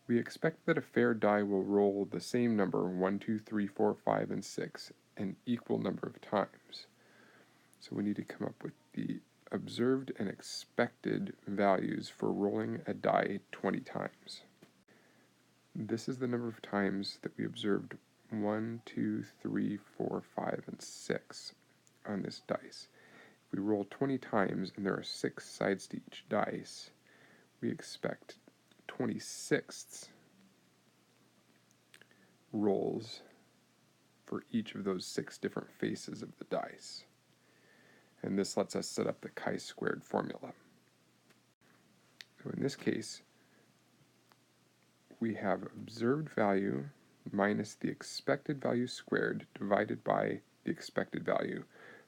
We expect that a fair die will roll the same number 1, 2, 3, 4, 5, and 6 an equal number of times. So we need to come up with the observed and expected values for rolling a die 20 times. This is the number of times that we observed 1, 2, 3, 4, 5, and 6 on this dice. If we roll 20 times and there are 6 sides to each dice, we expect 26th rolls for each of those 6 different faces of the dice. And this lets us set up the chi-squared formula. So in this case, we have observed value minus the expected value squared divided by the expected value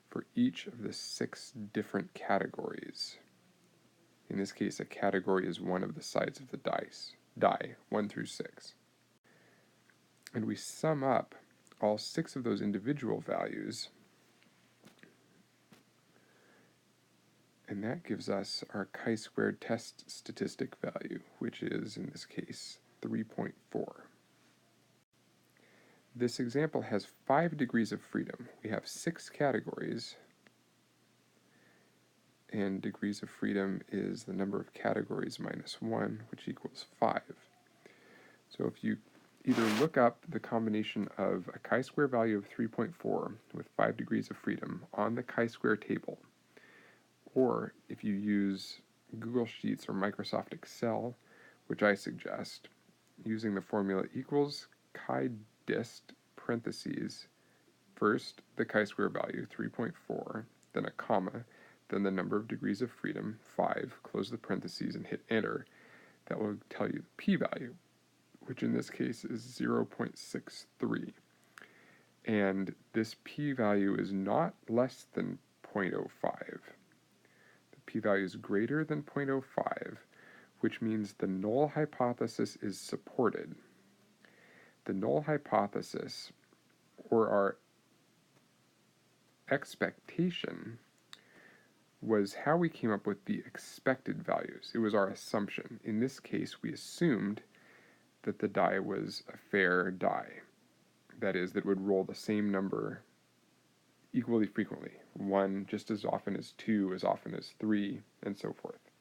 for each of the 6 different categories. In this case, a category is one of the sides of the die, 1 through 6. And we sum up all 6 of those individual values, and that gives us our chi-squared test statistic value, which is, in this case, 3.4. This example has 5 degrees of freedom. We have 6 categories, and degrees of freedom is the number of categories minus 1, which equals 5. So if you either look up the combination of a chi-square value of 3.4 with 5 degrees of freedom on the chi-square table, or if you use Google Sheets or Microsoft Excel, which I suggest, using the formula equals chi-dist parentheses, first the chi-square value, 3.4, then a comma, then the number of degrees of freedom, 5, close the parentheses and hit enter, that will tell you the p-value, which in this case is 0.63. And this p-value is not less than 0.05. The p-value is greater than 0.05, which means the null hypothesis is supported. The null hypothesis, or our expectation, was how we came up with the expected values. It was our assumption. In this case, we assumed that the die was a fair die. That is, that it would roll the same number equally frequently. 1 just as often as 2, as often as 3, and so forth.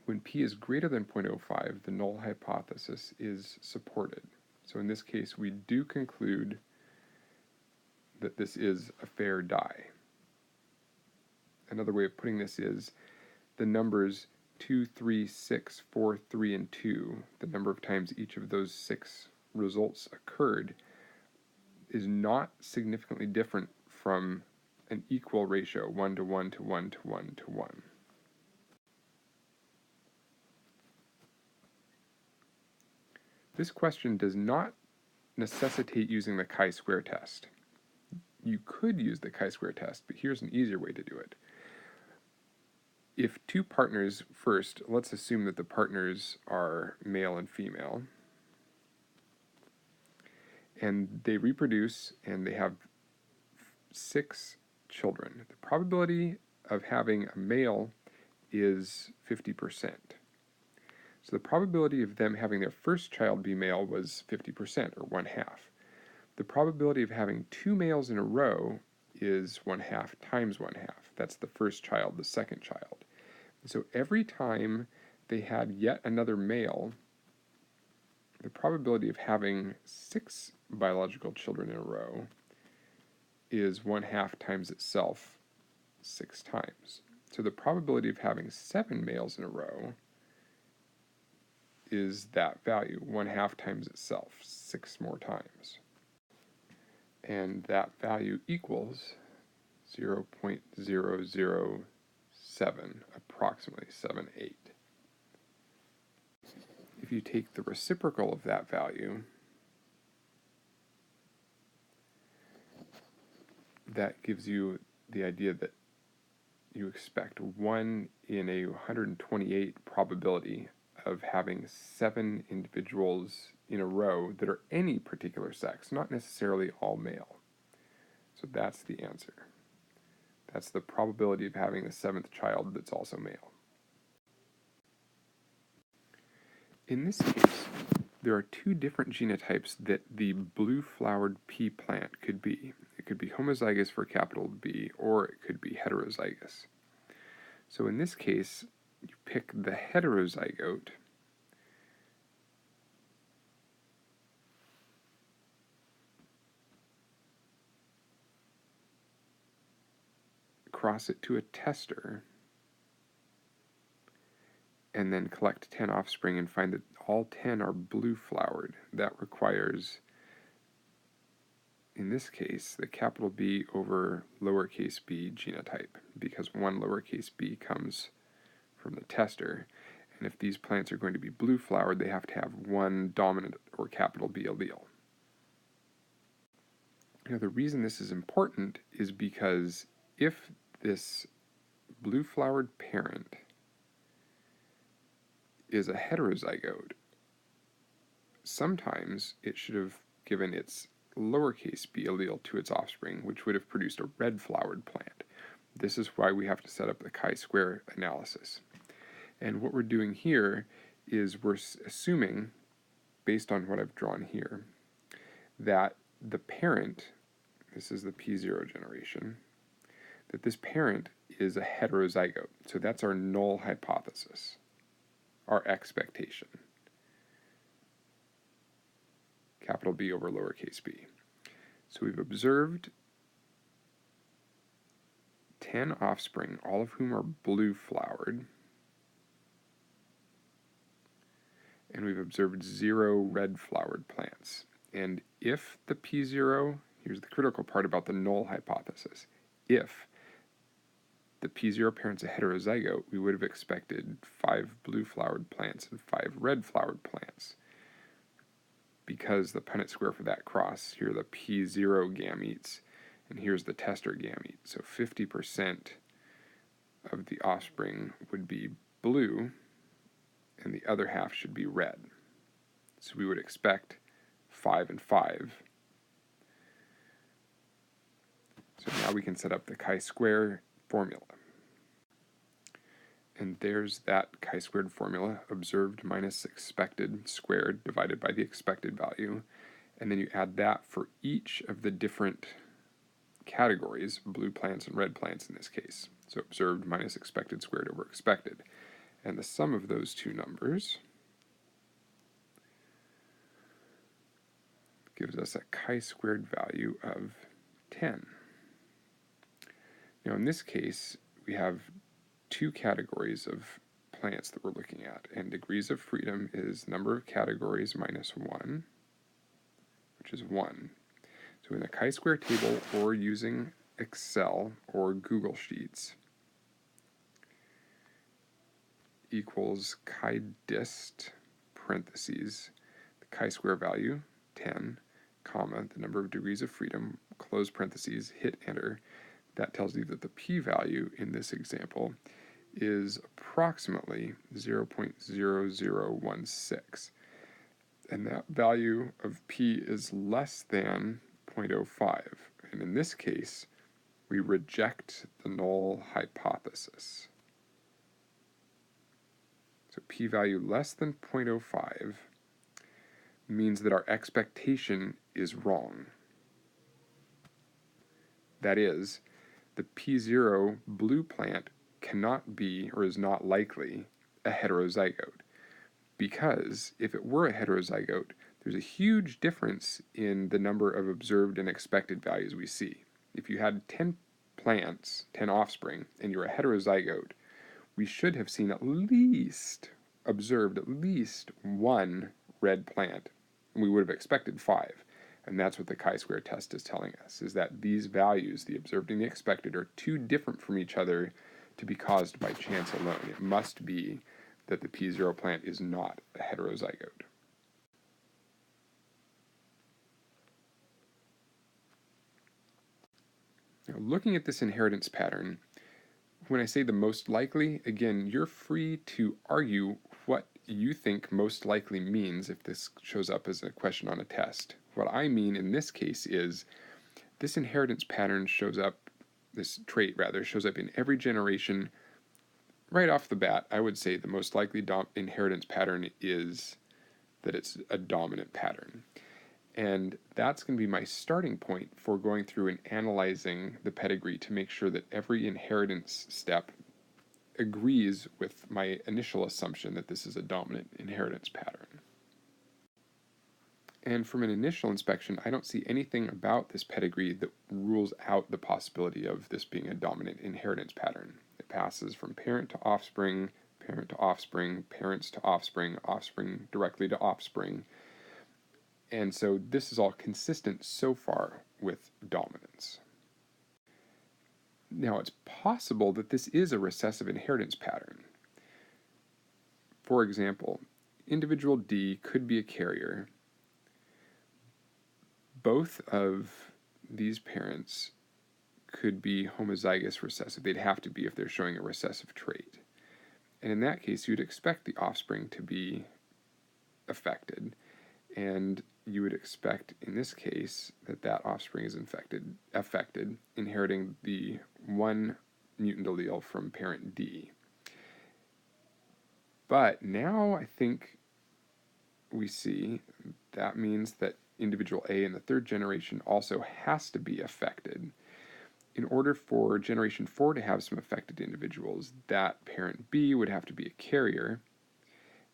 When p is greater than 0.05, the null hypothesis is supported. So in this case, we do conclude that this is a fair die. Another way of putting this is the numbers 2, 3, 6, 4, 3, and 2, the number of times each of those 6 results occurred, is not significantly different from an equal ratio, 1 to 1 to 1 to 1 to 1. This question does not necessitate using the chi-square test. You could use the chi-square test, but here's an easier way to do it. If 2 partners, first, let's assume that the partners are male and female, and they reproduce and they have 6 children. The probability of having a male is 50%. So the probability of them having their first child be male was 50%, or 1/2. The probability of having 2 males in a row is 1/2 times 1/2. That's the first child, the second child. So every time they had yet another male, the probability of having 6 biological children in a row is 1/2 times itself 6 times. So the probability of having 7 males in a row is that value, 1/2 times itself 6 more times. And that value equals 0.007, approximately 78. If you take the reciprocal of that value, that gives you the idea that you expect 1 in a 128 probability of having 7 individuals in a row that are any particular sex, not necessarily all male. So that's the answer. That's the probability of having the 7th child that's also male. In this case, there are two different genotypes that the blue-flowered pea plant could be. It could be homozygous for capital B, or it could be heterozygous. So in this case, you pick the heterozygote, cross it to a tester, and then collect 10 offspring and find that all 10 are blue-flowered. That requires, in this case, the capital B over lowercase b genotype, because one lowercase b comes from the tester, and if these plants are going to be blue-flowered, they have to have one dominant or capital B allele. Now, the reason this is important is because if this blue-flowered parent is a heterozygote, sometimes it should have given its lowercase b allele to its offspring, which would have produced a red-flowered plant. This is why we have to set up the chi-square analysis. And what we're doing here is we're assuming, based on what I've drawn here, that the parent, this is the P0 generation, that this parent is a heterozygote. So that's our null hypothesis, our expectation. Capital B over lowercase b. So we've observed 10 offspring, all of whom are blue-flowered, and we've observed 0 red-flowered plants. And if the P0, here's the critical part about the null hypothesis, if the P0 parent's a heterozygote, we would have expected 5 blue-flowered plants and 5 red-flowered plants. Because the Punnett square for that cross, here are the P0 gametes, and here's the tester gamete. So 50% of the offspring would be blue, and the other half should be red. So we would expect 5 and 5. So now we can set up the chi-square formula. And there's that chi-squared formula, observed minus expected squared divided by the expected value. And then you add that for each of the different categories, blue plants and red plants in this case. So observed minus expected squared over expected. And the sum of those two numbers gives us a chi-squared value of 10. Now in this case, we have two categories of plants that we're looking at, and degrees of freedom is number of categories minus 1, which is 1. So in a chi-square table or using Excel or Google Sheets equals chi-dist parentheses, the chi-square value, 10, comma, the number of degrees of freedom, close parentheses, hit enter. That tells you that the p-value in this example is approximately 0.0016. And that value of p is less than 0.05. And in this case, we reject the null hypothesis. So p-value less than 0.05 means that our expectation is wrong. That is, the P0 blue plant cannot be, or is not likely, a heterozygote. Because if it were a heterozygote, there's a huge difference in the number of observed and expected values we see. If you had 10 plants, 10 offspring, and you're a heterozygote, we should have seen observed at least one red plant, and we would have expected 5. And that's what the chi-square test is telling us, is that these values, the observed and the expected, are too different from each other to be caused by chance alone. It must be that the P0 plant is not a heterozygote. Now, looking at this inheritance pattern, when I say the most likely, again, you're free to argue what you think most likely means if this shows up as a question on a test. What I mean in this case is this inheritance pattern shows up, this trait rather, shows up in every generation right off the bat, I would say the most likely inheritance pattern is that it's a dominant pattern. And that's going to be my starting point for going through and analyzing the pedigree to make sure that every inheritance step agrees with my initial assumption that this is a dominant inheritance pattern. And from an initial inspection, I don't see anything about this pedigree that rules out the possibility of this being a dominant inheritance pattern. It passes from parent to offspring, parent to offspring, parents to offspring, offspring directly to offspring. And so this is all consistent so far with dominance. Now, it's possible that this is a recessive inheritance pattern. For example, individual D could be a carrier. Both of these parents could be homozygous recessive. They'd have to be if they're showing a recessive trait. And in that case, you'd expect the offspring to be affected. And you would expect, in this case, that offspring is affected, inheriting the one mutant allele from parent D. But now I think we see that means that individual A in the third generation also has to be affected. In order for generation 4 to have some affected individuals, that parent B would have to be a carrier.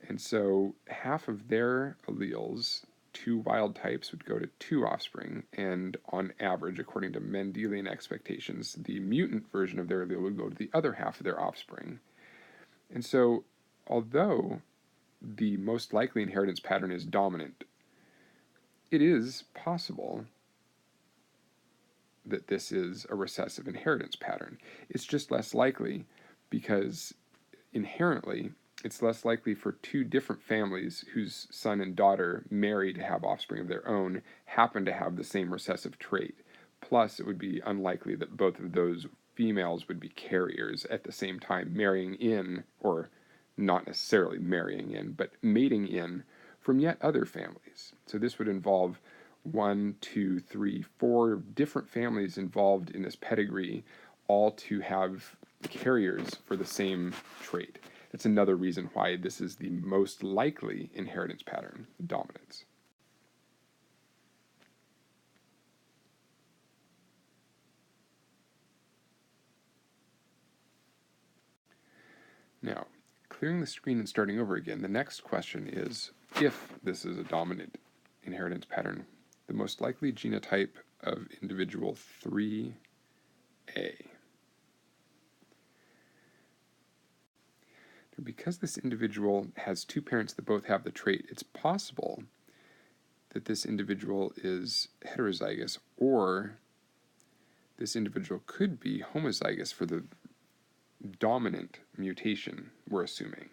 And so half of their alleles, 2 wild types, would go to 2 offspring, and on average, according to Mendelian expectations, the mutant version of their allele would go to the other half of their offspring. And so, although the most likely inheritance pattern is dominant, it is possible that this is a recessive inheritance pattern. It's just less likely because inherently it's less likely for 2 different families whose son and daughter marry to have offspring of their own happen to have the same recessive trait. Plus, it would be unlikely that both of those females would be carriers at the same time, marrying in, or not necessarily marrying in, but mating in from yet other families. So this would involve 1, 2, 3, 4 different families involved in this pedigree, all to have carriers for the same trait. That's another reason why this is the most likely inheritance pattern, dominance. Now, clearing the screen and starting over again, the next question is, if this is a dominant inheritance pattern, the most likely genotype of individual 3A. Because this individual has 2 parents that both have the trait, it's possible that this individual is heterozygous, or this individual could be homozygous for the dominant mutation we're assuming.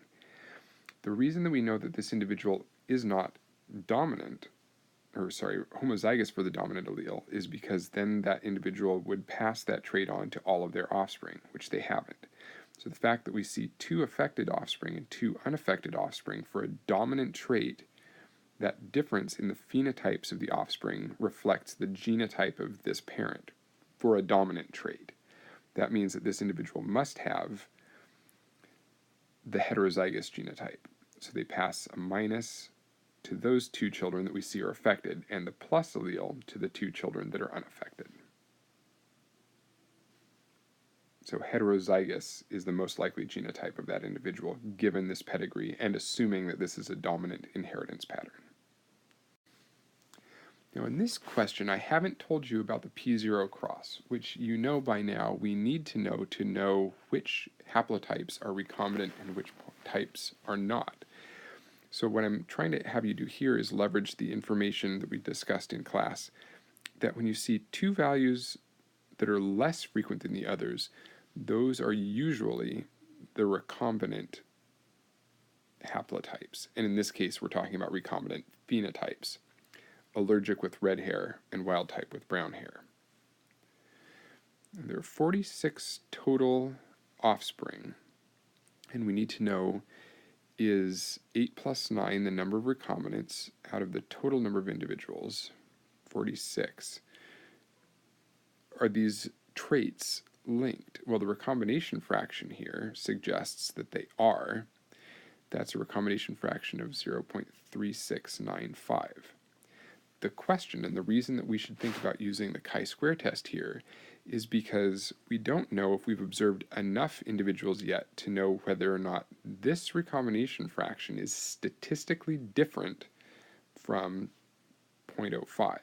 The reason that we know that this individual is not homozygous for the dominant allele is because then that individual would pass that trait on to all of their offspring, which they haven't. So the fact that we see 2 affected offspring and 2 unaffected offspring for a dominant trait, that difference in the phenotypes of the offspring reflects the genotype of this parent for a dominant trait. That means that this individual must have the heterozygous genotype. So they pass a minus to those 2 children that we see are affected, and the plus allele to the 2 children that are unaffected. So heterozygous is the most likely genotype of that individual, given this pedigree, and assuming that this is a dominant inheritance pattern. Now in this question, I haven't told you about the P0 cross, which you know by now we need to know which haplotypes are recombinant and which types are not. So what I'm trying to have you do here is leverage the information that we discussed in class, that when you see 2 values that are less frequent than the others, those are usually the recombinant haplotypes. And in this case, we're talking about recombinant phenotypes, allergic with red hair and wild type with brown hair. And there are 46 total offspring, and we need to know, is 8 plus 9 the number of recombinants out of the total number of individuals, 46? Are these traits linked? Well, the recombination fraction here suggests that they are. That's a recombination fraction of 0.3695. The question, and the reason that we should think about using the chi-square test here, is because we don't know if we've observed enough individuals yet to know whether or not this recombination fraction is statistically different from 0.05.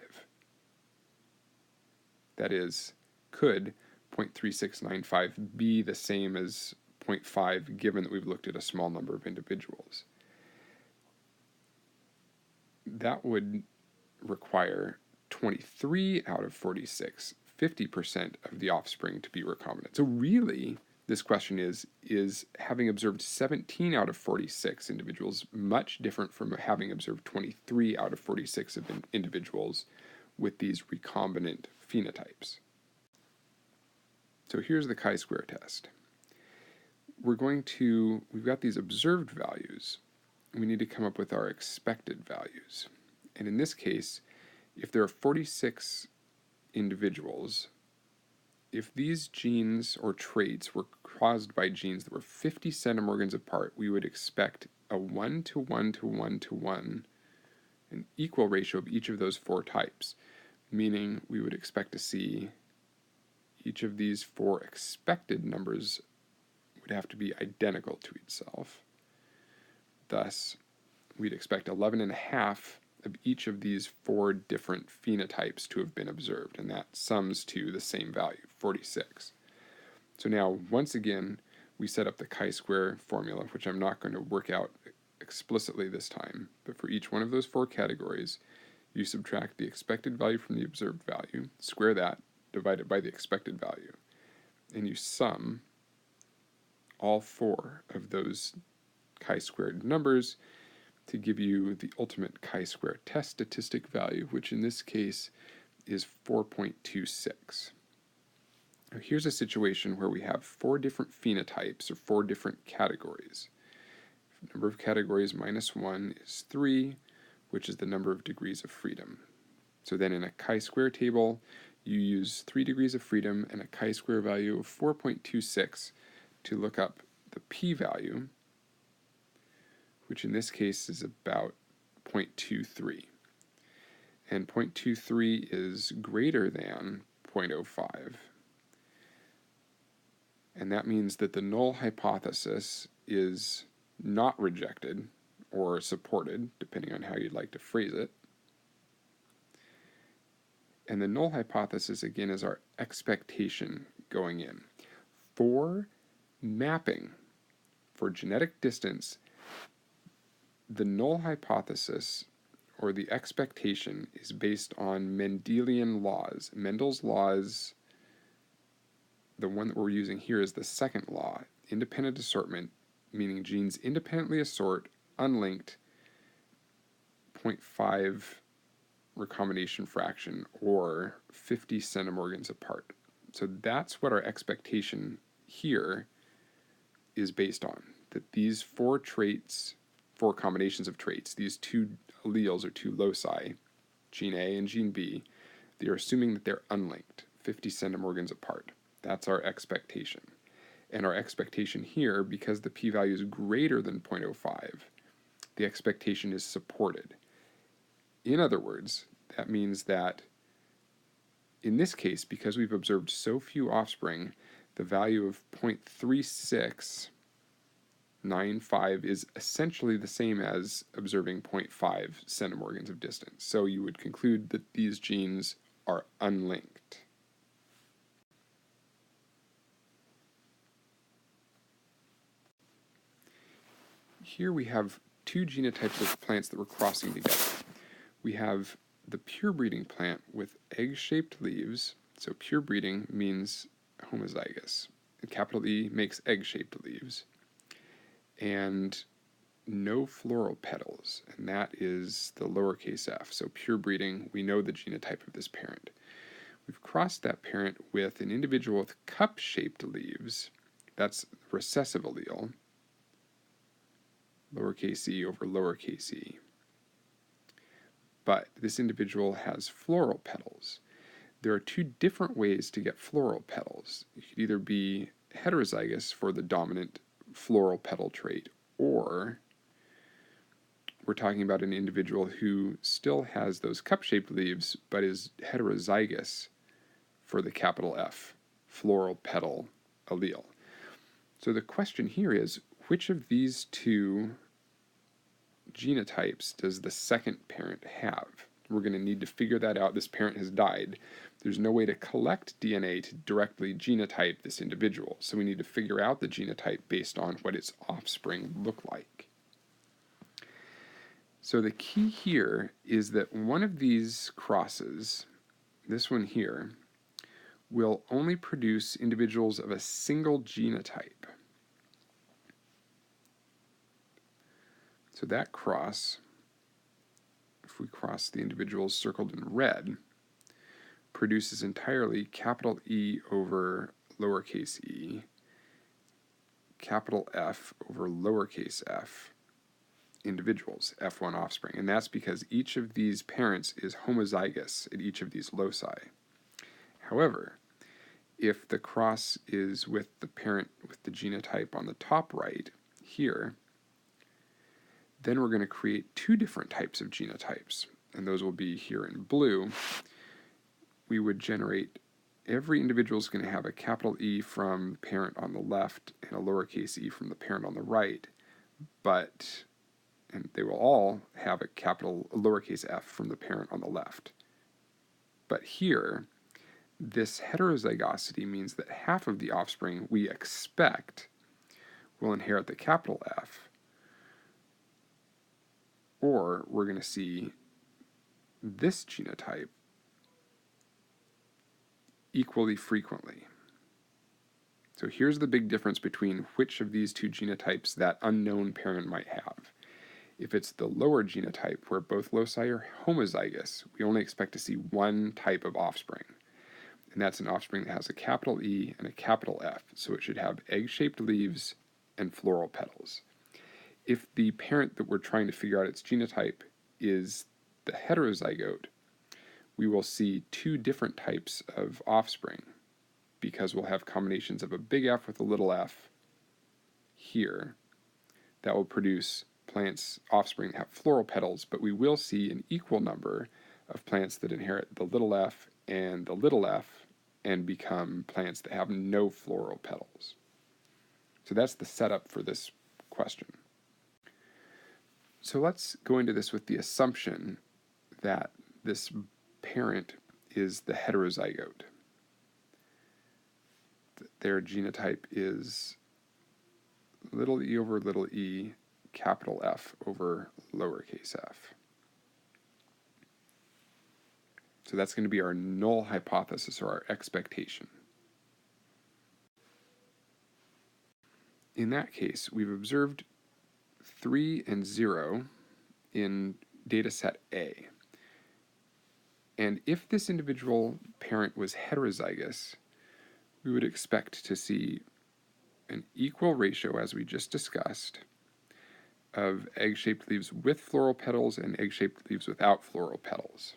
That is, could 0.3695 be the same as 0.5 given that we've looked at a small number of individuals? That would require 23 out of 46, 50% of the offspring to be recombinant. So really, this question is having observed 17 out of 46 individuals much different from having observed 23 out of 46 of individuals with these recombinant phenotypes? So here's the chi-square test. We've got these observed values. We need to come up with our expected values. And in this case, if there are 46 individuals, if these genes or traits were caused by genes that were 50 centimorgans apart, we would expect a 1 to 1 to 1 to 1, an equal ratio of each of those four types, meaning we would expect to see each of these four expected numbers would have to be identical to itself. Thus, we'd expect 11.5 of each of these four different phenotypes to have been observed, and that sums to the same value, 46. So now, once again, we set up the chi-square formula, which I'm not going to work out explicitly this time, but for each one of those four categories, you subtract the expected value from the observed value, square that, divide it by the expected value, and you sum all four of those chi-squared numbers to give you the ultimate chi-square test statistic value, which in this case is 4.26. Now here's a situation where we have four different phenotypes, or four different categories. Number of categories minus 1 is 3, which is the number of degrees of freedom. So then in a chi-square table, you use 3 degrees of freedom and a chi-square value of 4.26 to look up the p-value, which in this case is about 0.23. And 0.23 is greater than 0.05. And that means that the null hypothesis is not rejected or supported, depending on how you'd like to phrase it. And the null hypothesis, again, is our expectation going in. For mapping, for genetic distance, the null hypothesis, or the expectation, is based on Mendelian laws. Mendel's laws, the one that we're using here is the second law, independent assortment, meaning genes independently assort, unlinked, 0.5 recombination fraction, or 50 centimorgans apart. So that's what our expectation here is based on, that these four traits, four combinations of traits, these two alleles or two loci, gene A and gene B, they're assuming that they're unlinked, 50 centimorgans apart. That's our expectation. And our expectation here, because the p-value is greater than 0.05, the expectation is supported. In other words, that means that in this case, because we've observed so few offspring, the value of 0.3695 is essentially the same as observing 0.5 centimorgans of distance. So you would conclude that these genes are unlinked. Here we have two genotypes of plants that we're crossing together. We have the pure breeding plant with egg-shaped leaves. So pure breeding means homozygous. Capital E makes egg-shaped leaves. And no floral petals, and that is the lowercase f. So pure breeding, we know the genotype of this parent. We've crossed that parent with an individual with cup-shaped leaves. That's recessive allele, lowercase e over lowercase e. But this individual has floral petals. there are two different ways to get floral petals. You could either be heterozygous for the dominant floral petal trait, or we're talking about an individual who still has those cup-shaped leaves but is heterozygous for the capital F floral petal allele. So the question here is, which of these two genotypes does the second parent have? We're going to need to figure that out. This parent has died. There's no way to collect DNA to directly genotype this individual, so we need to figure out the genotype based on what its offspring look like. So the key here is that one of these crosses, this one here, will only produce individuals of a single genotype. So that cross, if we cross the individuals circled in red, produces entirely capital E over lowercase e, capital F over lowercase f individuals, F1 offspring. And that's because each of these parents is homozygous at each of these loci. However, if the cross is with the parent with the genotype on the top right here, then we're going to create two different types of genotypes, and those will be here in blue. We would generate, every individual is going to have a capital E from the parent on the left and a lowercase e from the parent on the right, and they will all have a lowercase f from the parent on the left. But here, this heterozygosity means that half of the offspring we expect will inherit the capital F, or we're going to see this genotype equally frequently. So here's the big difference between which of these two genotypes that unknown parent might have. If it's the lower genotype, where both loci are homozygous, we only expect to see one type of offspring, and that's an offspring that has a capital E and a capital F, so it should have egg-shaped leaves and floral petals. If the parent that we're trying to figure out its genotype is the heterozygote, we will see two different types of offspring, because we'll have combinations of a big F with a little f here that will produce plants, offspring that have floral petals, but we will see an equal number of plants that inherit the little f and become plants that have no floral petals. So that's the setup for this question. So let's go into this with the assumption that this parent is the heterozygote. Their genotype is little e over little e, capital F over lowercase f. So that's going to be our null hypothesis, or our expectation. In that case, we've observed 3 and 0 in data set A. And if this individual parent was heterozygous, we would expect to see an equal ratio, as we just discussed, of egg-shaped leaves with floral petals and egg-shaped leaves without floral petals.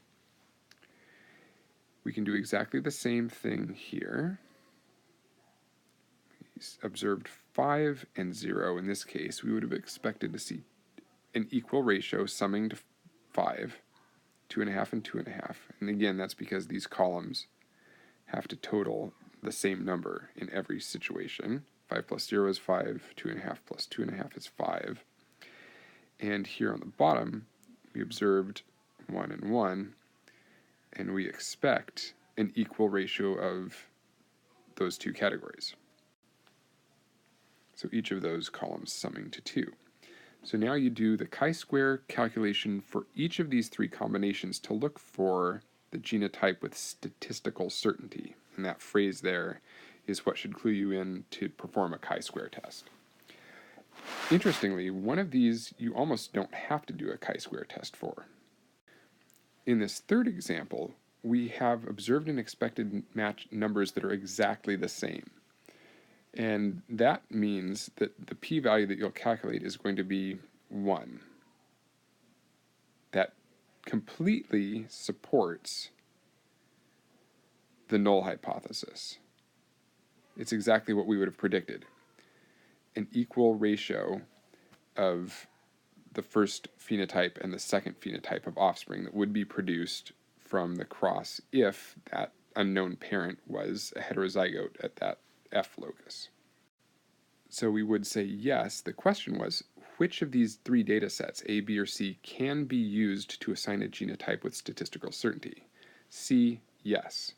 We can do exactly the same thing here. We observed 5 and 0. In this case, we would have expected to see an equal ratio summing to 5, 2.5 and 2.5. And again, that's because these columns have to total the same number in every situation. 5 plus 0 is 5, 2.5 plus 2.5 is 5. And here on the bottom, we observed 1 and 1, and we expect an equal ratio of those two categories. So each of those columns summing to 2. So now you do the chi-square calculation for each of these three combinations to look for the genotype with statistical certainty. And that phrase there is what should clue you in to perform a chi-square test. Interestingly, one of these you almost don't have to do a chi-square test for. In this third example, we have observed and expected match numbers that are exactly the same. And that means that the p-value that you'll calculate is going to be 1. That completely supports the null hypothesis. It's exactly what we would have predicted. An equal ratio of the first phenotype and the second phenotype of offspring that would be produced from the cross if that unknown parent was a heterozygote at that F locus. So we would say yes. The question was, which of these three data sets, A, B, or C, can be used to assign a genotype with statistical certainty? C, yes.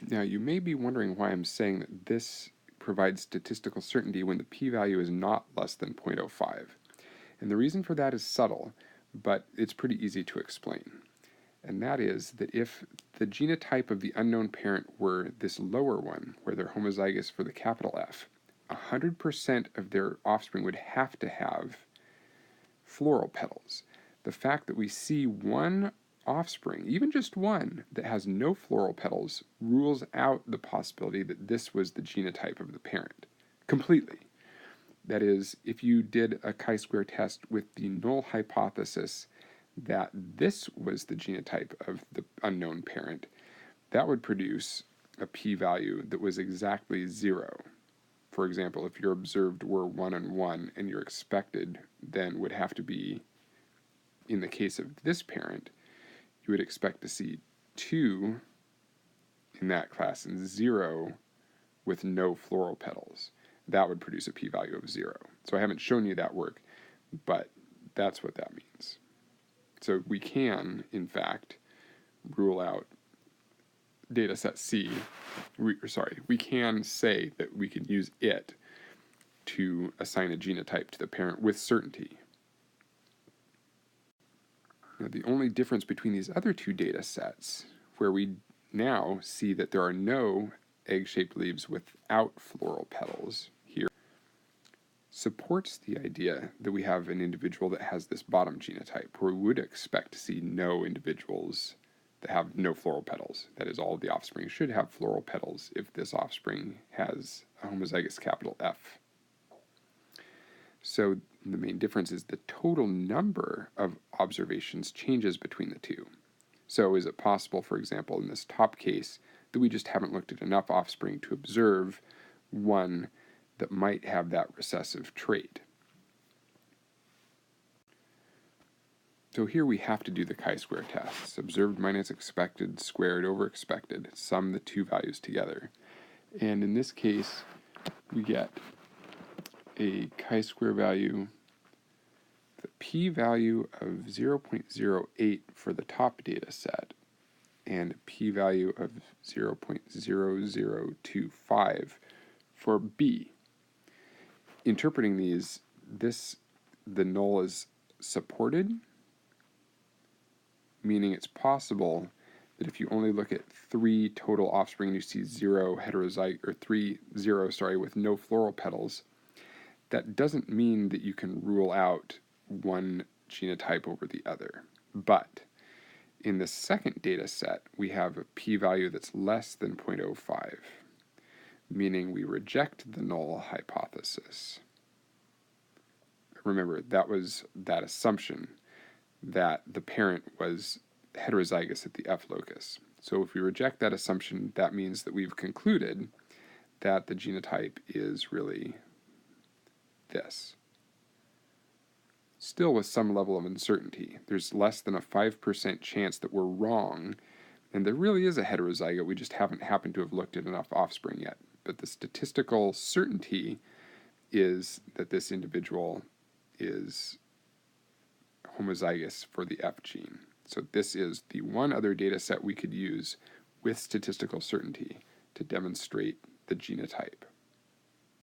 Now, you may be wondering why I'm saying that this provides statistical certainty when the p-value is not less than 0.05. And the reason for that is subtle, but it's pretty easy to explain. And that is that if the genotype of the unknown parent were this lower one, where they're homozygous for the capital F, 100% of their offspring would have to have floral petals. The fact that we see one offspring, even just one, that has no floral petals rules out the possibility that this was the genotype of the parent completely. That is, if you did a chi-square test with the null hypothesis that this was the genotype of the unknown parent, that would produce a p-value that was exactly 0. For example, if your observed were 1 and 1, and your expected then would have to be, in the case of this parent, you would expect to see 2 in that class and 0 with no floral petals. That would produce a p-value of 0. So I haven't shown you that work, but that's what that means. So we can, in fact, rule out data set C. We can say that we can use it to assign a genotype to the parent with certainty. Now, the only difference between these other two data sets, where we now see that there are no egg-shaped leaves without floral petals here, supports the idea that we have an individual that has this bottom genotype, where we would expect to see no individuals that have no floral petals. That is, all of the offspring should have floral petals if this offspring has a homozygous capital F. So the main difference is the total number of observations changes between the two. So is it possible, for example, in this top case, that we just haven't looked at enough offspring to observe one that might have that recessive trait? So here we have to do the chi-square tests. Observed minus expected squared over expected. Sum the two values together. And in this case, we get a chi-square value, the p-value of 0.08 for the top data set, and a p-value of 0.0025 for B. Interpreting these, the null is supported, meaning it's possible that if you only look at 3 total offspring and you see 0 with no floral petals, that doesn't mean that you can rule out one genotype over the other. But in the second data set, we have a p-value that's less than 0.05, meaning we reject the null hypothesis. Remember, that was that assumption that the parent was heterozygous at the F locus. So if we reject that assumption, that means that we've concluded that the genotype is really this. Still with some level of uncertainty. There's less than a 5% chance that we're wrong, and there really is a heterozygote. We just haven't happened to have looked at enough offspring yet. But the statistical certainty is that this individual is homozygous for the F gene. So this is the one other data set we could use with statistical certainty to demonstrate the genotype.